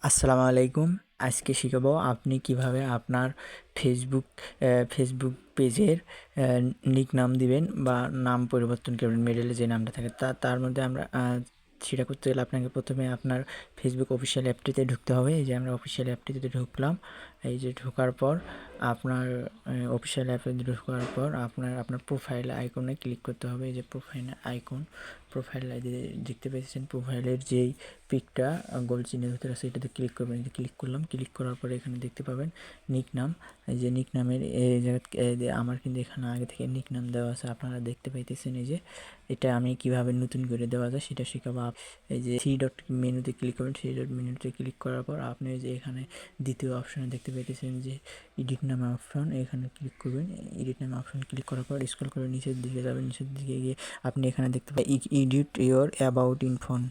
আসসালামু আলাইকুম। আজকে শিখাবো আপনি কিভাবে আপনার ফেসবুক পেজের নিক নাম দিবেন বা নাম পরিবর্তন করবেন। মিডলে যে নামটা থাকে তার মধ্যে আমরা সেটা করতে গেলে আপনাকে প্রথমে আপনার ফেসবুক অফিসিয়াল অ্যাপটিতে ঢুকতে হবে। এই যে আমরা অফিসিয়াল অ্যাপটিতে ঢুকলাম। এই যে ঢোকার পর আপনার অফিসিয়াল অ্যাপে ঢোকার পর আপনার প্রোফাইল আইকনে ক্লিক করতে হবে। এই যে প্রোফাইল দেখতে পেয়েছেন, প্রোফাইলের যেই পিকটা গোল চিহ্নের ভিতরে আছে এটাতে ক্লিক করবেন। এই যে ক্লিক করলাম, ক্লিক করার পরে এখানে দেখতে পাবেন নিক নাম। এই যে নিক নামের এই জায়গা আমার কিন্তু এখানে আগে থেকে নিক নাম দেওয়া আছে, আপনারা দেখতে পাইতেছেন। এই যে এটা আমি কিভাবে নতুন করে দেওয়া যায় সেটা শেখাবো। এই যে থ্রি ডট মেনুতে ক্লিক করবেন। থ্রি ডট মেনুতে ক্লিক করার পর আপনি যে এখানে দ্বিতীয় অপশনে দেখতে পাইতেছেন যে এডিট নামে অপশন, এখানে ক্লিক করবেন। এডিট নামে অপশন ক্লিক করার পর স্ক্রল করে নিচের দিকে যাবেন। নিচের দিকে গিয়ে আপনি এখানে দেখতে পাবেন edit your about inform.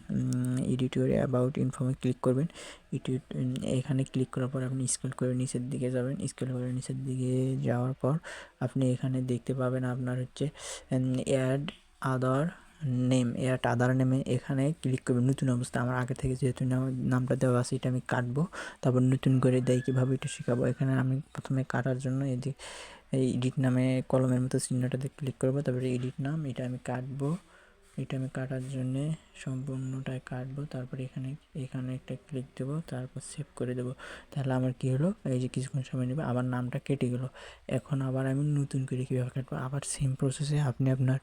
Edit your about ইনফর্মে ক্লিক করবেন। এখানে ক্লিক করার পর আপনি স্ক্রল করে নিচের দিকে যাবেন। স্ক্রল করে নিচের দিকে যাওয়ার পর আপনি এখানে দেখতে পাবেন আপনার হচ্ছে অ্যাড আদার নেমে এখানে ক্লিক করবেন। নতুন অবস্থা আমার আগে থেকে যেহেতু নামটা দেওয়া আছে এটা আমি কাটবো, তারপর নতুন করে দেয় কীভাবে এটা শেখাবো। এখানে আমি প্রথমে কাটার জন্য এই এডিট নামে কলমের মতো চিহ্নটাতে ক্লিক করবো, তারপরে এডিট নাম এটা আমি কাটবো। এটা আমি কাটার জন্যে সম্পূর্ণটাই কাটবো। তারপরে এখানে একটা ক্লিক দেবো, তারপর সেভ করে দেবো। তাহলে আমার কী হলো, এই যে কিছুক্ষণ সময় নেবে আবার নামটা কেটে গেলো। এখন আবার আমি নতুন করে কীভাবে কাটবো, আবার সেম প্রসেসে আপনি আপনার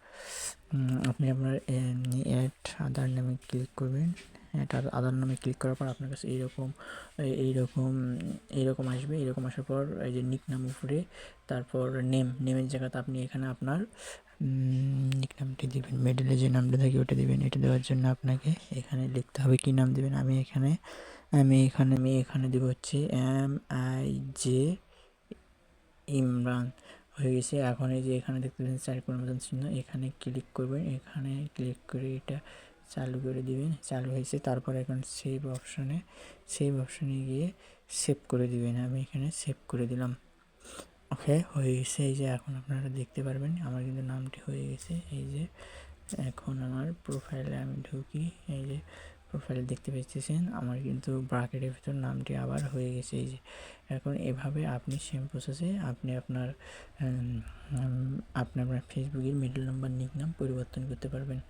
অ্যাড আদার নামে ক্লিক করবেন। অ্যাড আদার নামে ক্লিক করার পর আপনার কাছে এইরকম আসবে। এরকম আসার পর এই যে নিক নাম উপরে, তারপর নেমের জায়গাতে আপনি এখানে আপনার নিক নামটি দেবেন। মিডলে যে নামটা থাকে ওটা দেবেন। এটা দেওয়ার জন্য আপনাকে এখানে লিখতে হবে কী নাম দেবেন। আমি এখানে দেবো হচ্ছে MIJ ইমরান। হয়ে গেছে। এখন এই যে এখানে দেখতে পাচ্ছেন চার কোণের মতন চিহ্ন, এখানে ক্লিক করবেন। এখানে ক্লিক করে এটা চালু করে দিবেন। চালু হয়েছে। তারপর এখন সেভ অপশনে গিয়ে সেভ করে দিবেন। আমি এখানে সেভ করে দিলাম। ওকে, হয়ে গেছে। এই যে এখন আপনারা দেখতে পারবেন আমার কিন্তু নামটি হয়ে গেছে। এই যে এখন আমার প্রোফাইলে আমি ঢুকি। এই যে প্রোফাইলে দেখতে পাচ্ছেন আমার কিন্তু ব্র্যাকেটের ভিতর নামটি আবার হয়ে গেছে। এই যে এখন এভাবে আপনি সেম প্রসেসে আপনি আপনার ফেসবুকের মিডল নাম্বার নিক নাম পরিবর্তন করতে পারবেন।